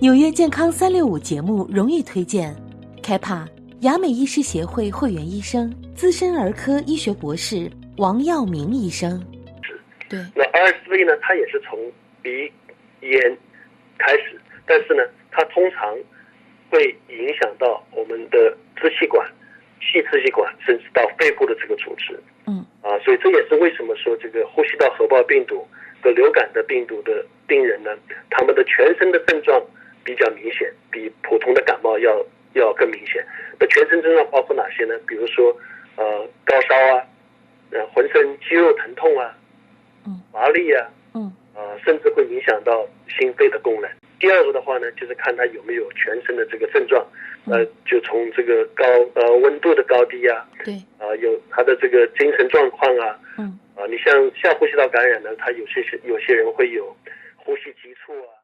纽约健康365节目荣誉推荐，CAPA雅美医师协会会员医生、资深儿科医学博士王耀明医生。对，那 RSV 呢，它也是从鼻炎开始，但是呢，它通常会影响到我们的支气管、细支气管，甚至到肺部的这个组织。所以这也是为什么说这个呼吸道合胞病毒和流感的病毒的病人呢，他们的全身的症状比较明显，比普通的感冒要更明显。那全身症状包括哪些呢？比如说高烧啊，浑身肌肉疼痛啊，乏力啊，甚至会影响到心肺的功能。第二个的话呢，就是看他有没有全身的这个症状，就从这个温度的高低啊，对，有他的这个精神状况啊，你像下呼吸道感染呢，他有些人会有呼吸急促啊。